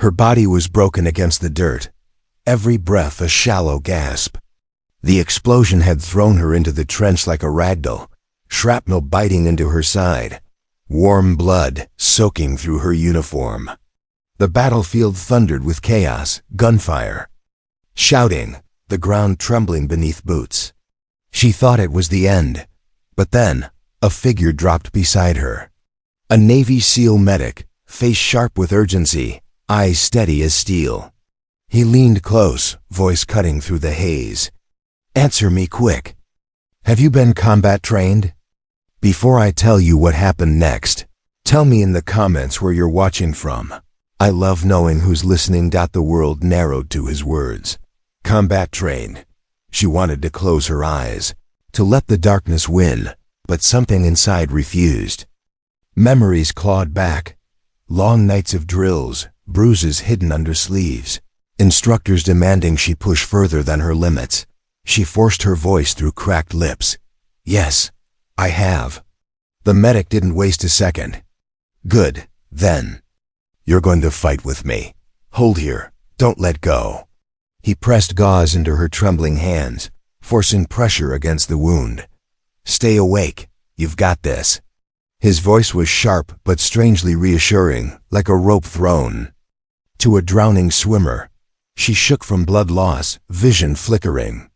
Her body was broken against the dirt, every breath a shallow gasp. The explosion had thrown her into the trench like a ragdoll, shrapnel biting into her side, warm blood soaking through her uniform. The battlefield thundered with chaos, gunfire, shouting, the ground trembling beneath boots. She thought it was the end, but then a figure dropped beside her. A Navy SEAL medic, face sharp with urgency, eyes steady as steel. He leaned close, voice cutting through the haze. "Answer me quick. Have you been combat trained? Before I tell you what happened next, tell me in the comments where you're watching from. I love knowing who's listening." The world narrowed to his words. Combat trained. She wanted to close her eyes, to let the darkness win, but something inside refused. Memories clawed back. Long nights of drills, bruises hidden under sleeves, instructors demanding she push further than her limits. She forced her voice through cracked lips. "Yes, I have." The medic didn't waste a second. "Good, then. You're going to fight with me. Hold here, don't let go." He pressed gauze into her trembling hands, forcing pressure against the wound. "Stay awake, you've got this." His voice was sharp but strangely reassuring, like a rope thrown to a drowning swimmer. She shook from blood loss, vision flickering.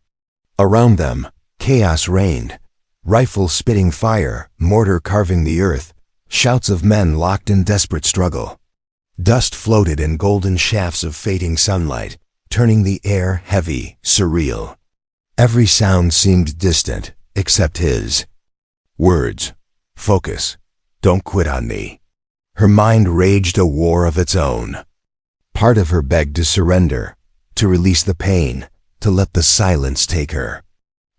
Around them, chaos reigned. Rifles spitting fire, mortar carving the earth, shouts of men locked in desperate struggle. Dust floated in golden shafts of fading sunlight, turning the air heavy, surreal. Every sound seemed distant, except his words. "Focus. Don't quit on me." Her mind raged a war of its own. Part of her begged to surrender, to release the pain, to let the silence take her.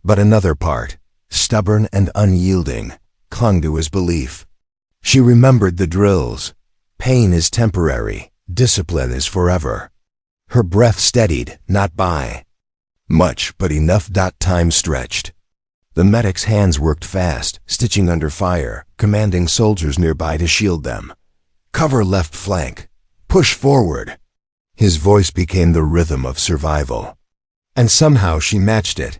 But another part, stubborn and unyielding, clung to his belief. She remembered the drills. Pain is temporary, discipline is forever. Her breath steadied, not by much, but enough. Time stretched. The medic's hands worked fast, stitching under fire, commanding soldiers nearby to shield them. "Cover left flank. Push forward." His voice became the rhythm of survival. And somehow she matched it,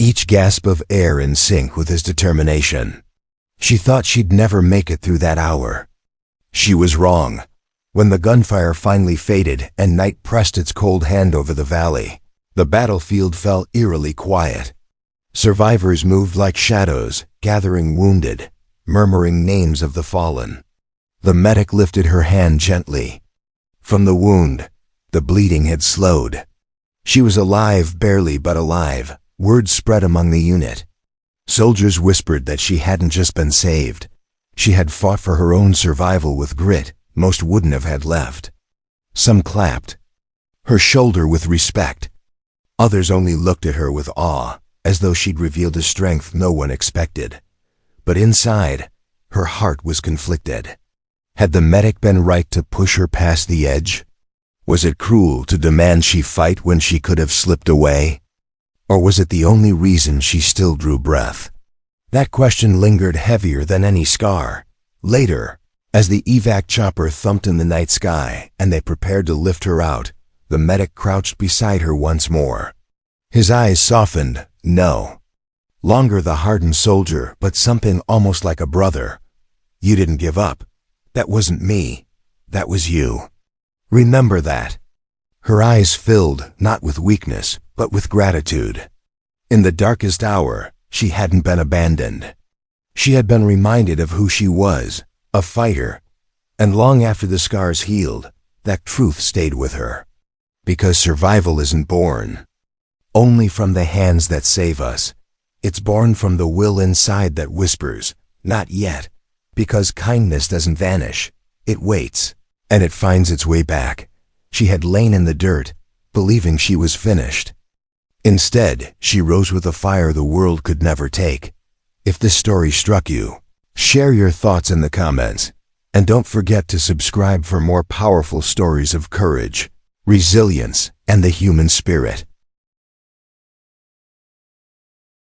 each gasp of air in sync with his determination. She thought she'd never make it through that hour. She was wrong. When the gunfire finally faded and night pressed its cold hand over the valley, the battlefield fell eerily quiet. Survivors moved like shadows, gathering wounded, murmuring names of the fallen. The medic lifted her hand gently. From the wound, the bleeding had slowed. She was alive, barely but alive. Word spread among the unit. Soldiers whispered that she hadn't just been saved. She had fought for her own survival with grit most wouldn't have had left. Some clapped her shoulder with respect. Others only looked at her with awe, as though she'd revealed a strength no one expected. But inside, her heart was conflicted. Had the medic been right to push her past the edge? Was it cruel to demand she fight when she could have slipped away? Or was it the only reason she still drew breath? That question lingered heavier than any scar. Later, as the evac chopper thumped in the night sky and they prepared to lift her out, the medic crouched beside her once more. His eyes softened. No longer the hardened soldier, but something almost like a brother. "You didn't give up. That wasn't me. That was you. Remember that." Her eyes filled, not with weakness, but with gratitude. In the darkest hour, she hadn't been abandoned. She had been reminded of who she was, a fighter. And long after the scars healed, that truth stayed with her. Because survival isn't born only from the hands that save us. It's born from the will inside that whispers, "Not yet." Because kindness doesn't vanish. It waits, and it finds its way back. She had lain in the dirt, believing she was finished. Instead, she rose with a fire the world could never take. If this story struck you, share your thoughts in the comments. And don't forget to subscribe for more powerful stories of courage, resilience, and the human spirit.